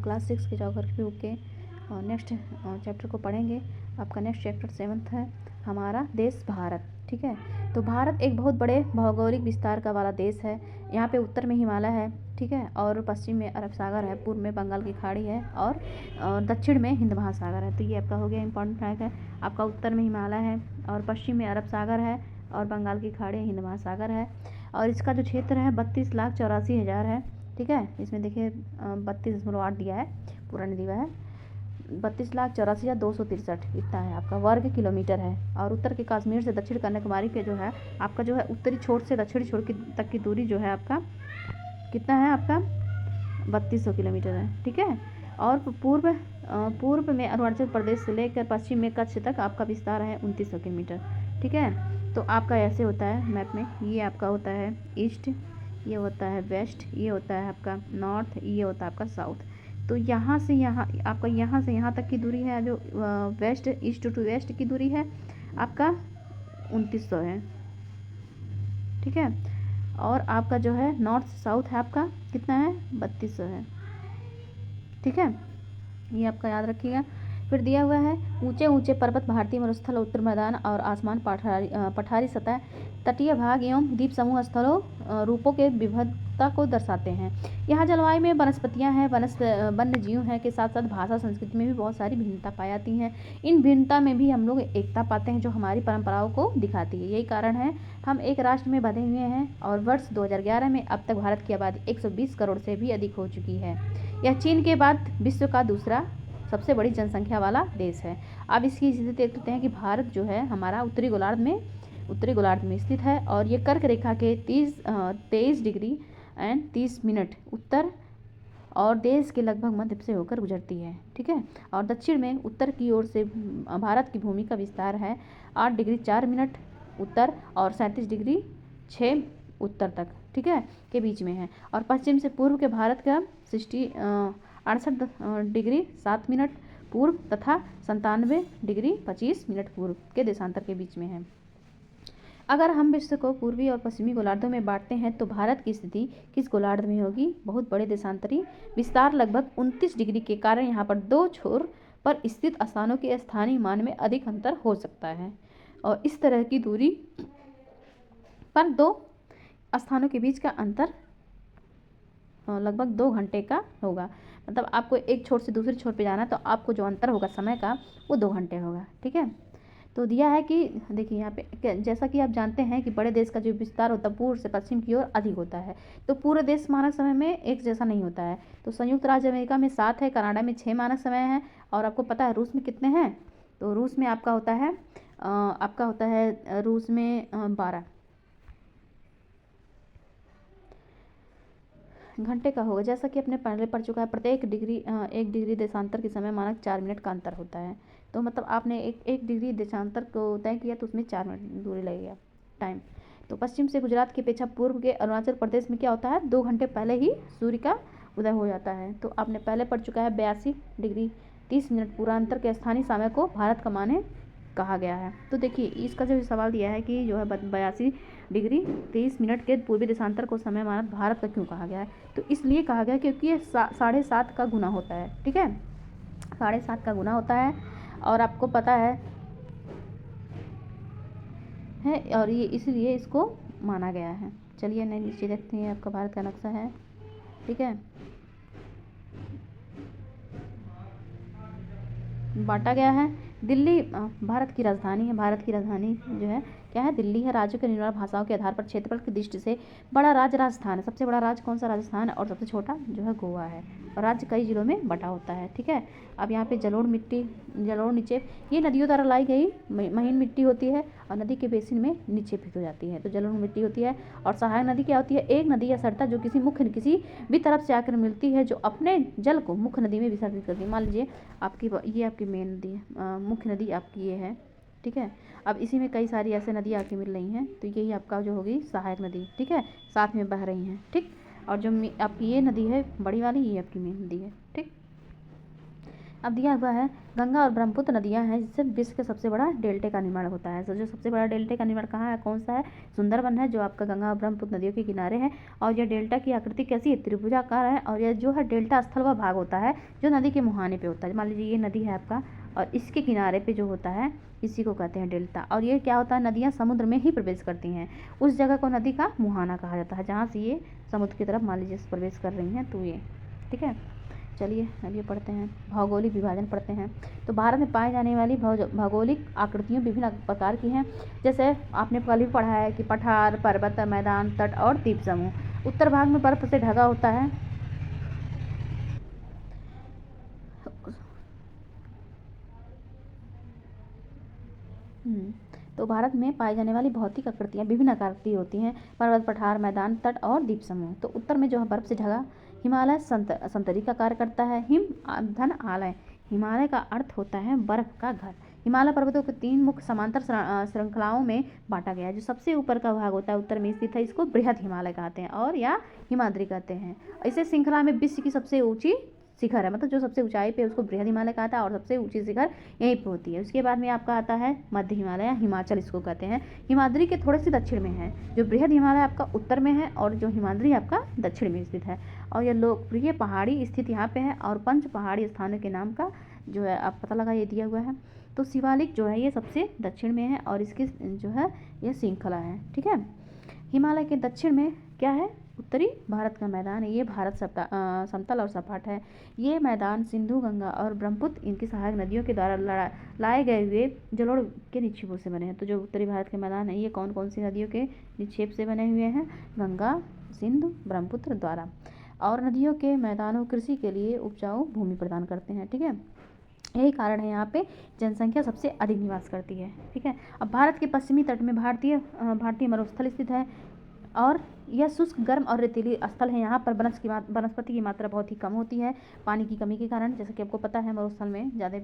Class 6 के geography book के next chapter को पढ़ेंगे। आपका नेक्स्ट चैप्टर 7th है हमारा देश भारत। ठीक है, तो भारत एक बहुत बड़े भौगोलिक विस्तार का वाला देश है। यहाँ पे उत्तर में हिमालय है, ठीक है, और पश्चिम में अरब सागर है, पूर्व में बंगाल की खाड़ी है और दक्षिण में हिंद महासागर है। तो ये आपका हो गया इंपॉर्टेंट फैक्ट है। आपका उत्तर में हिमालय है और पश्चिम में अरब सागर है और बंगाल की खाड़ी हिंद महासागर है। और इसका जो क्षेत्र है 32,84,000 है। ठीक है, इसमें देखिए 32.8 दिया है, पूरा नहीं दिया है। 32,84,263 इतना है आपका वर्ग किलोमीटर है। और उत्तर के कश्मीर से दक्षिण कन्याकुमारी के जो है आपका जो है उत्तरी छोर से दक्षिणी छोर की तक की दूरी जो है आपका कितना है, आपका 3200 किलोमीटर है। ठीक है, और पूर्व में अरुणाचल प्रदेश से लेकर पश्चिम में कच्छ तक आपका विस्तार है 2900 किलोमीटर। ठीक है, तो आपका ऐसे होता है मैप में, ये आपका होता है ईस्ट, ये होता है वेस्ट, ये होता है आपका नॉर्थ, ये होता है आपका साउथ। तो यहाँ से यहाँ आपका यहाँ से यहाँ तक की दूरी है जो वेस्ट ईस्ट टू वेस्ट की दूरी है आपका 2900 है। ठीक है, और आपका जो है नॉर्थ साउथ है आपका कितना है 3200 है। ठीक है, ये आपका याद रखिएगा। फिर दिया हुआ है ऊंचे ऊंचे पर्वत भारतीय मरुस्थल उत्तर मैदान और आसमान पठारी सतह तटीय भाग एवं द्वीप समूह स्थलों रूपों के विविधता को दर्शाते हैं। यहाँ जलवायु में वनस्पतियाँ हैं, वन्य जीव हैं के साथ साथ भाषा संस्कृति में भी बहुत सारी भिन्नता पाई जाती हैं। इन भिन्नता में भी हम लोग एकता पाते हैं जो हमारी परंपराओं को दिखाती है। यही कारण है हम एक राष्ट्र में बंधे हुए हैं। और वर्ष 2011 में अब तक भारत की आबादी 120 करोड़ से भी अधिक हो चुकी है। यह चीन के बाद विश्व का दूसरा सबसे बड़ी जनसंख्या वाला देश है। अब इसकी स्थिति देखते हैं कि भारत जो है हमारा उत्तरी गोलार्ध में स्थित है और ये कर्क रेखा के 23 डिग्री एंड 30 मिनट उत्तर और देश के लगभग मध्य से होकर गुजरती है। ठीक है, और दक्षिण में उत्तर की ओर से भारत की भूमि का विस्तार है 8 डिग्री 4 मिनट उत्तर और 37 डिग्री 6 उत्तर तक, ठीक है, के बीच में है। और पश्चिम से पूर्व के भारत का 68 डिग्री 7 मिनट पूर्व तथा 97 डिग्री 25 मिनट पूर्व के देशांतर के बीच में है। अगर हम विश्व को पूर्वी और पश्चिमी गोलार्धों में बांटते हैं तो भारत की स्थिति किस गोलार्ध में होगी? बहुत बड़े देशांतरी विस्तार लगभग 29 डिग्री के कारण यहाँ पर दो छोर पर स्थित स्थानों के स्थानीय मान में अधिक अंतर हो सकता है। और इस तरह की दूरी पर दो स्थानों के बीच का अंतर लगभग 2 घंटे का होगा। मतलब आपको एक छोर से दूसरे छोर पे जाना तो आपको जो अंतर होगा समय का वो 2 घंटे होगा। ठीक है, तो दिया है कि देखिए यहाँ पे जैसा कि आप जानते हैं कि बड़े देश का जो विस्तार होता है पूर्व से पश्चिम की ओर अधिक होता है। तो पूरे देश मानक समय में एक जैसा नहीं होता है। तो संयुक्त राज्य अमेरिका में 7 है, कनाडा में 6 मानक समय है। और आपको पता है रूस में कितने हैं? तो रूस में आपका होता है रूस में 12 घंटे का होगा। जैसा कि अपने पहले पढ़ चुका है प्रत्येक 1 डिग्री देशांतर के समय मानक 4 मिनट का अंतर होता है। तो मतलब आपने एक डिग्री देशांतर को तय किया तो उसमें 4 मिनट दूरी लगेगा टाइम। तो पश्चिम से गुजरात की अपेक्षा पूर्व के अरुणाचल प्रदेश में क्या होता है 2 घंटे पहले ही सूर्य का उदय हो जाता है। तो आपने पहले पढ़ चुका है 82 डिग्री 30 मिनट पूरा अंतर के स्थानीय समय को भारत का माने कहा गया है। तो देखिए इसका जो सवाल दिया है कि जो है 82 डिग्री 23 मिनट के पूर्वी देशांतर को समय मानक भारत का क्यों कहा गया है? तो इसलिए कहा गया क्योंकि ये 7.5 का गुना होता है। ठीक है, 7.5 का गुना होता है और आपको पता है और ये इसलिए इसको माना गया है। चलिए नीचे देखते हैं आपका भारत का नक्शा है। ठीक है, बांटा गया है। दिल्ली भारत की राजधानी है। भारत की राजधानी जो है क्या है? दिल्ली है। राज्यों के निर्माण भाषाओं के आधार पर क्षेत्रफल की दृष्टि से बड़ा राज्य राजस्थान है। सबसे बड़ा राज्य कौन सा? राजस्थान है। और सबसे छोटा जो है गोवा है। और राज्य कई जिलों में बटा होता है। ठीक है, अब यहाँ पे जलोढ़ नीचे ये नदियों द्वारा लाई गई महीन मिट्टी होती है और नदी के बेसिन में नीचे फिट हो जाती है। तो जलोढ़ मिट्टी होती है। और सहायक नदी क्या होती है? एक नदी या सरिता जो किसी भी तरफ से आकर मिलती है जो अपने जल को मुख्य नदी में विसर्जित करती है। मान लीजिए ये आपकी मेन नदी है, मुख्य नदी आपकी ये है। ठीक है, अब इसी में कई सारी ऐसे नदियाँ आके मिल रही हैं तो यही आपका जो होगी सहायक नदी। ठीक है, साथ में बह रही हैं। ठीक, और जो आपकी ये नदी है बड़ी वाली ये आपकी मेन नदी है। ठीक, अब दिया हुआ है गंगा और ब्रह्मपुत्र नदियां हैं जिससे विश्व के सबसे बड़ा डेल्टे का निर्माण होता है। तो जो सबसे बड़ा डेल्टे का निर्माण कहाँ है, कौन सा है, सुंदरबन है, जो आपका गंगा और ब्रह्मपुत्र नदियों के किनारे है। और यह डेल्टा की आकृति कैसी है, त्रिभुजाकार है। और यह जो है डेल्टा स्थल वह भाग होता है जो नदी के मुहाने पे होता है। मान लीजिए ये नदी है आपका और इसके किनारे पे जो होता है इसी को कहते हैं डेल्टा। और ये क्या होता है, नदियाँ समुद्र में ही प्रवेश करती हैं, उस जगह को नदी का मुहाना कहा जाता है जहाँ से ये समुद्र की तरफ मान लीजिए प्रवेश कर रही हैं। तो ये ठीक है। चलिए अब ये पढ़ते हैं, भौगोलिक विभाजन पढ़ते हैं। तो भारत में पाए जाने वाली भौगोलिक आकृतियों विभिन्न प्रकार की हैं। जैसे आपने कल भी पढ़ा है कि पठार, पर्वत, मैदान, तट और द्वीप समूह। उत्तर भाग में बर्फ से ढका होता है। तो भारत में पाई जाने वाली भौतिक आकृतियाँ विभिन्न आकार की होती हैं। पर्वत, पठार, मैदान, तट और द्वीप समूह। तो उत्तर में जो है बर्फ से ढका हिमालय संतरी का कार्य करता है। हिम धन आलय, हिमालय का अर्थ होता है बर्फ का घर। हिमालय पर्वतों को 3 मुख्य समांतर श्रृंखलाओं में बांटा गया है। जो सबसे ऊपर का भाग होता है उत्तर में स्थित है, इसको बृहद हिमालय कहते हैं और या हिमाद्री कहते हैं। इसे श्रृंखला में विश्व की सबसे ऊंची शिखर है, मतलब जो सबसे ऊंचाई पे उसको बृहद हिमालय कहता है और सबसे ऊंची शिखर यहीं पे होती है। उसके बाद में आपका आता है मध्य हिमालय या हिमाचल, इसको कहते हैं। हिमाद्री के थोड़े से दक्षिण में है। जो बृहद हिमालय आपका उत्तर में है और जो हिमाद्री आपका दक्षिण में स्थित है। और यह लोकप्रिय पहाड़ी स्थित यहाँ पे है। और 5 पहाड़ी स्थानों के नाम का जो है आप पता लगा, ये दिया हुआ है। तो शिवालिक जो है ये सबसे दक्षिण में है और इसकी जो है ये श्रृंखला है। ठीक है। हिमालय के दक्षिण में क्या है, उत्तरी भारत का मैदान है। ये भारत समतल और सपाट है। ये मैदान सिंधु, गंगा और ब्रह्मपुत्र इनकी सहायक नदियों के द्वारा लाए गए हुए जलोढ़ के निक्षेपों से बने हैं। तो जो उत्तरी भारत के मैदान है ये कौन कौन सी नदियों के निक्षेप से बने हुए हैं, गंगा, सिंधु, ब्रह्मपुत्र द्वारा। और नदियों के मैदानों कृषि के लिए उपजाऊ भूमि प्रदान करते हैं। ठीक है। यही कारण है यहाँ पे जनसंख्या सबसे अधिक निवास करती है। ठीक है। अब भारत के पश्चिमी तट में भारतीय मरुस्थल स्थित है और यह शुष्क, गर्म और रेतीली स्थल है। यहाँ पर वनस्पति की मात्रा बहुत ही कम होती है पानी की कमी के कारण। जैसे कि आपको पता है मरुस्थल में ज़्यादा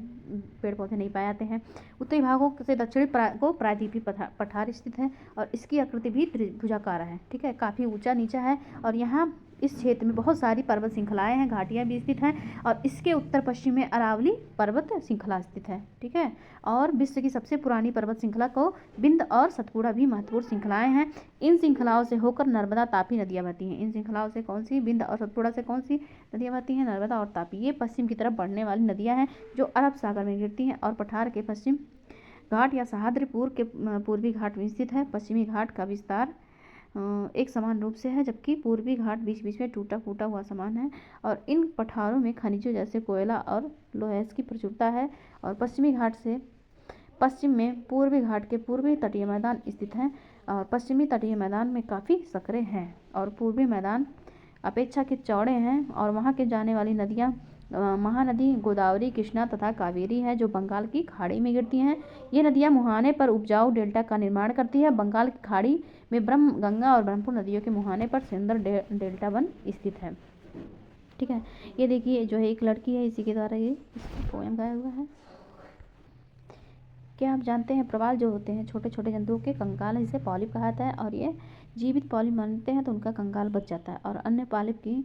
पेड़ पौधे नहीं पाए जाते हैं। उत्तरी भागों से दक्षिणी को प्रायद्वीपीय पठार स्थित है और इसकी आकृति भी त्रिभुजाकार है। ठीक है। काफ़ी ऊंचा नीचा है और यहाँ इस क्षेत्र में बहुत सारी पर्वत श्रृंखलाएं हैं, घाटियां भी स्थित हैं। और इसके उत्तर पश्चिम में अरावली पर्वत श्रृंखला स्थित है। ठीक है। और विश्व की सबसे पुरानी पर्वत श्रृंखला को विंध्य और सतपुड़ा भी महत्वपूर्ण श्रृंखलाएं हैं। इन श्रृंखलाओं से होकर नर्मदा, तापी नदियां बहती हैं। इन श्रृंखलाओं से कौन सी, विंध्य और सतपुड़ा से कौन सी नदियां बहती हैं, नर्मदा और तापी। ये पश्चिम की तरफ बढ़ने वाली नदियाँ हैं जो अरब सागर में गिरती हैं। और पठार के पश्चिम घाट या सह्याद्रीपुर के पूर्वी घाट में स्थित है। पश्चिमी घाट का विस्तार एक समान रूप से है जबकि पूर्वी घाट बीच बीच में टूटा फूटा हुआ समान है। और इन पठारों में खनिजों जैसे कोयला और लोहेस की प्रचुरता है। और पश्चिमी घाट से पश्चिम में पूर्वी घाट के पूर्वी तटीय मैदान स्थित हैं। और पश्चिमी तटीय मैदान में काफ़ी सकरे हैं और पूर्वी मैदान अपेक्षाकृत चौड़े हैं। और वहाँ के जाने वाली नदियाँ महानदी गोदावरी, कृष्णा तथा कावेरी है जो बंगाल की खाड़ी में गिरती हैं। ये नदियाँ मुहाने पर उपजाऊ डेल्टा का निर्माण करती है। बंगाल की खाड़ी में गंगा और ब्रह्मपुत्र नदियों के मुहाने पर सुंदर डेल्टा वन स्थित है। ठीक है। ये देखिए जो है एक लड़की है, इसी के द्वारा ये पोएम गाया हुआ है। क्या आप जानते हैं प्रवाल जो होते हैं छोटे छोटे जंतुओं के कंकाल है, इसे पॉलिप कहा जाता है। और ये जीवित पॉलिप मानते हैं तो उनका कंकाल बच जाता है। और अन्य पॉलिप की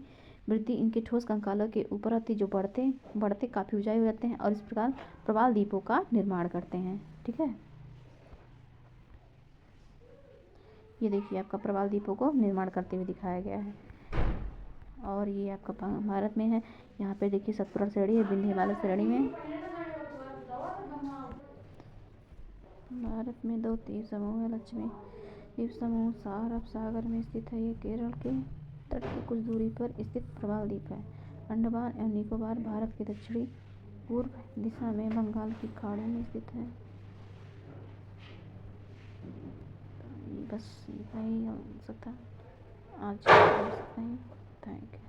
वृद्धि इनके ठोस कंकालों के ऊपर होती है जो बढ़ते बढ़ते काफ़ी ऊंचाई हो जाते हैं और इस प्रकार प्रवाल द्वीपों का निर्माण करते हैं। ठीक है। ये देखिए आपका प्रवाल द्वीपों को निर्माण करते हुए दिखाया गया है। और ये आपका भारत में है। यहाँ पे देखिए सतपुड़ा श्रेणी है विंध्य हिमालय श्रेणी में। भारत में 2 द्वीप समूह है। लक्ष्मी द्वीप समूह अरब सागर में स्थित है। ये केरल के तट के कुछ दूरी पर स्थित प्रवाल द्वीप है। अंडमान एवं निकोबार भारत के दक्षिणी पूर्व दिशा में बंगाल की खाड़ी में स्थित है। बस इतना ही हो सकता आज। Thank you.